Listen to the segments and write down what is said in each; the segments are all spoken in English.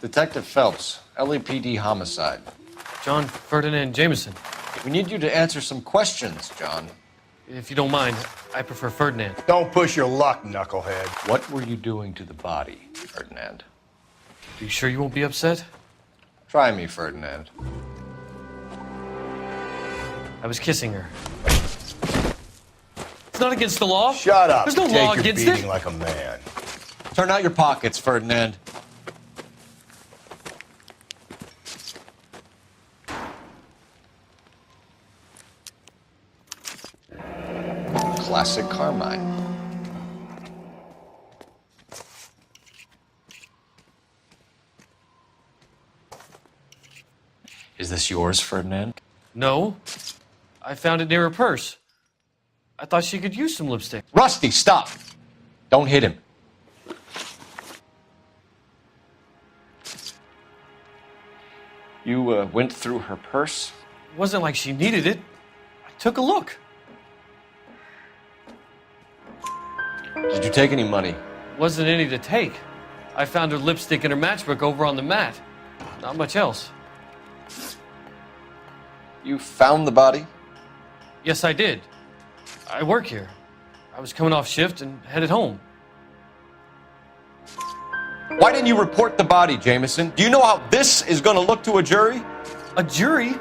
Detective Phelps, LAPD Homicide. John Ferdinand Jameson. We need you to answer some questions, John. If you don't mind, I prefer Ferdinand. Don't push your luck, knucklehead. What were you doing to the body, Ferdinand? Are you sure you won't be upset? Try me, Ferdinand. I was kissing her. It's not against the law. Shut up. There's no Take law your against beating it. like a man. Turn out your pockets, Ferdinand. Classic Carmine. Is this yours, Ferdinand? No. I found it near her purse. I thought she could use some lipstick. Rusty, stop! Don't hit him. You went through her purse? It wasn't like she needed it. I took a look. Did you take any money? Wasn't any to take. I found her lipstick and her matchbook over on the mat. Not much else. You found the body? Yes, I did. I work here. I was coming off shift and headed home. Why didn't you report the body, Jameson? Do you know how this is going to look to a jury? A jury?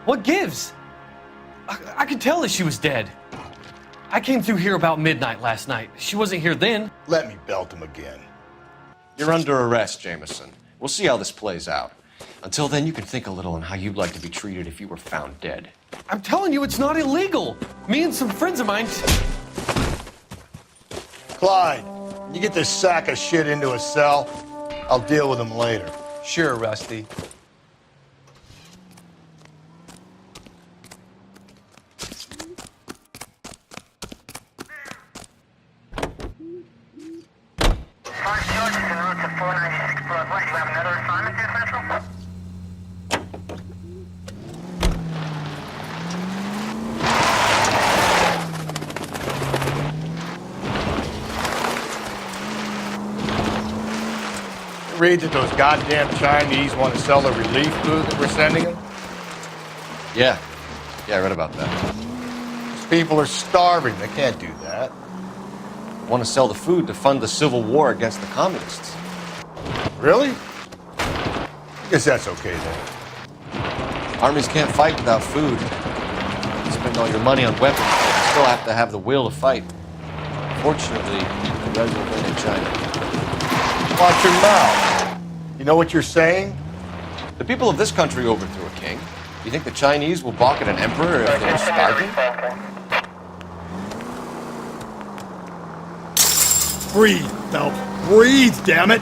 What gives? I could tell that she was dead. I came through here about midnight last night. She wasn't here then. Let me belt him again. You're under arrest, Jameson. We'll see how this plays out. Until then, you can think a little on how you'd like to be treated if you were found dead. I'm telling you, it's not illegal. Me and some friends of mine... Clyde, you get this sack of shit into a cell. I'll deal with him later. Sure, Rusty. Read that those goddamn Chinese want to sell the relief food that we're sending them? Yeah, I read about that. These people are starving. They can't do that. Want to sell the food to fund the civil war against the communists. Really? I guess that's okay then. Armies can't fight without food. You spend all your money on weapons, but you still have to have the will to fight. Fortunately, the Reds will win in China. Watch your mouth. You know what you're saying? The people of this country overthrew a king. You think the Chinese will balk at an emperor if they're starving? Breathe, Phelps. Breathe, damn it!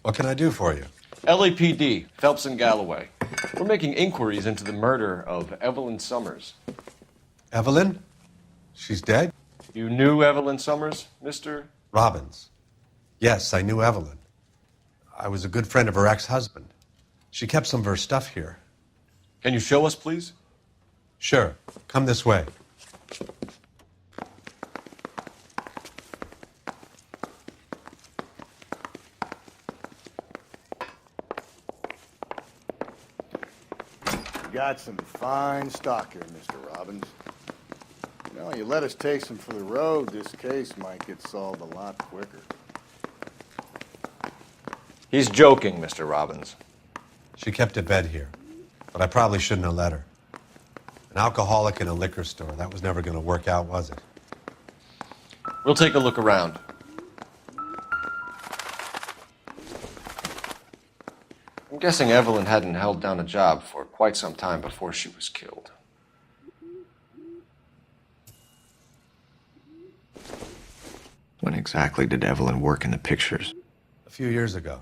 What can I do for you? LAPD, Phelps and Galloway. We're making inquiries into the murder of Evelyn Summers. Evelyn? She's dead? You knew Evelyn Summers, Mr.? Robbins. Yes, I knew Evelyn. I was a good friend of her ex-husband. She kept some of her stuff here. Can you show us, please? Sure. Come this way. You got some fine stock here, Mr. Robbins. You know, you let us take some for the road, this case might get solved a lot quicker. He's joking, Mr. Robbins. She kept a bed here, but I probably shouldn't have let her. An alcoholic in a liquor store, that was never going to work out, was it? We'll take a look around. I'm guessing Evelyn hadn't held down a job for quite some time before she was killed. When exactly did Evelyn work in the pictures? A few years ago.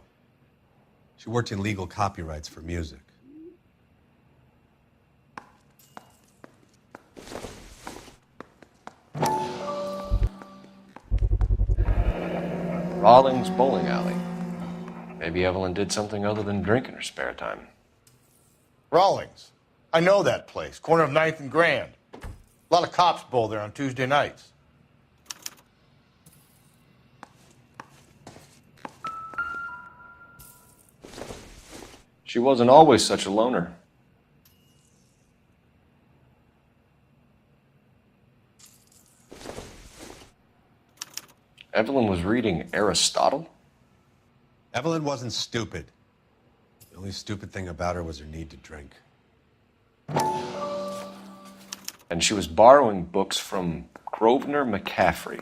She worked in legal copyrights for music. Rawlings Bowling Alley. Maybe Evelyn did something other than drink in her spare time. Rawlings. I know that place. Corner of 9th and Grand. A lot of cops bowl there on Tuesday nights. She wasn't always such a loner. Evelyn was reading Aristotle? Evelyn wasn't stupid. The only stupid thing about her was her need to drink. And she was borrowing books from Grosvenor McCaffrey.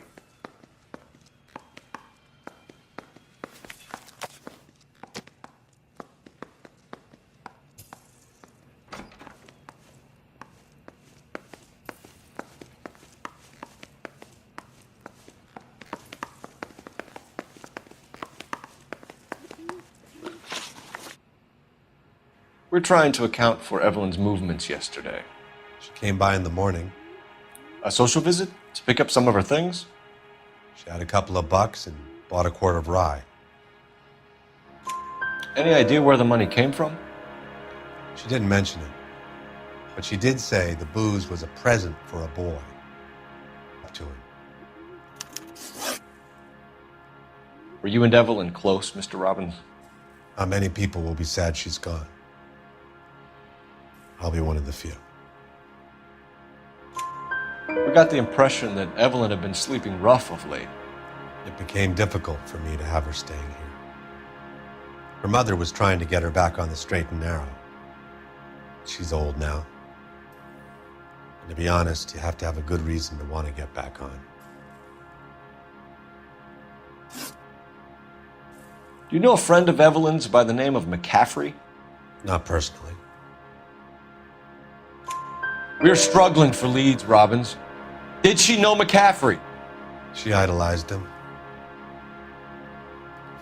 We're trying to account for Evelyn's movements yesterday. She came by in the morning. A social visit? To pick up some of her things? She had a couple of bucks and bought a quart of rye. Any idea where the money came from? She didn't mention it, but she did say the booze was a present for a boy. Up to him. Were you and Evelyn close, Mr. Robbins? Not many people will be sad she's gone. I'll be one of the few. We got the impression that Evelyn had been sleeping rough of late. It became difficult for me to have her staying here. Her mother was trying to get her back on the straight and narrow. She's old now. And to be honest, you have to have a good reason to want to get back on. Do you know a friend of Evelyn's by the name of McCaffrey? Not personally. We're struggling for leads, Robbins. Did she know McCaffrey? She idolized him.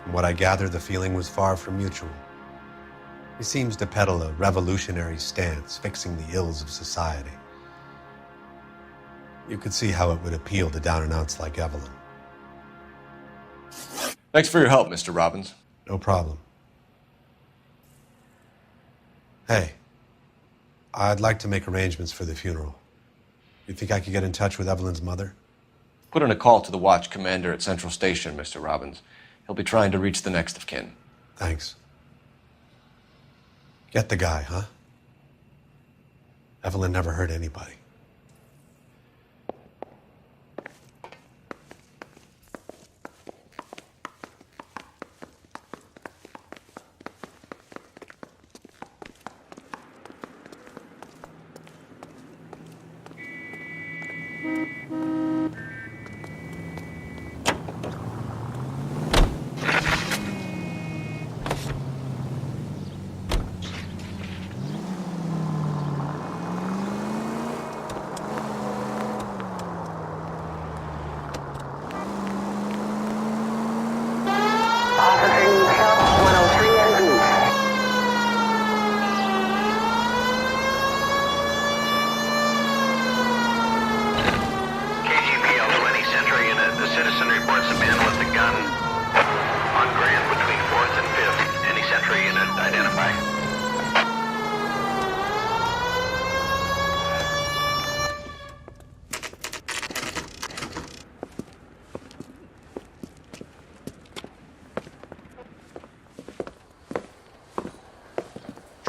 From what I gather, the feeling was far from mutual. He seems to peddle a revolutionary stance, fixing the ills of society. You could see how it would appeal to down-and-outs like Evelyn. Thanks for your help, Mr. Robbins. No problem. Hey, I'd like to make arrangements for the funeral. You think I could get in touch with Evelyn's mother? Put in a call to the watch commander at Central Station, Mr. Robbins. He'll be trying to reach the next of kin. Thanks. Get the guy, huh? Evelyn never hurt anybody.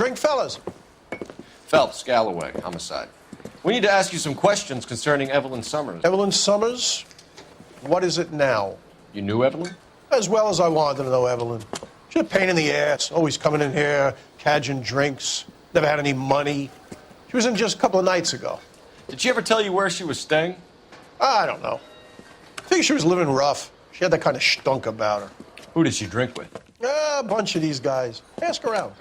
Drink, fellas. Phelps, Galloway, Homicide. We need to ask you some questions concerning Evelyn Summers. Evelyn Summers? What is it now? You knew Evelyn? As well as I wanted to know Evelyn. She's a pain in the ass, always coming in here, cadging drinks, never had any money. She was in just a couple of nights ago. Did she ever tell you where she was staying? I don't know. I think she was living rough. She had that kind of stunk about her. Who did she drink with? A bunch of these guys. Ask around.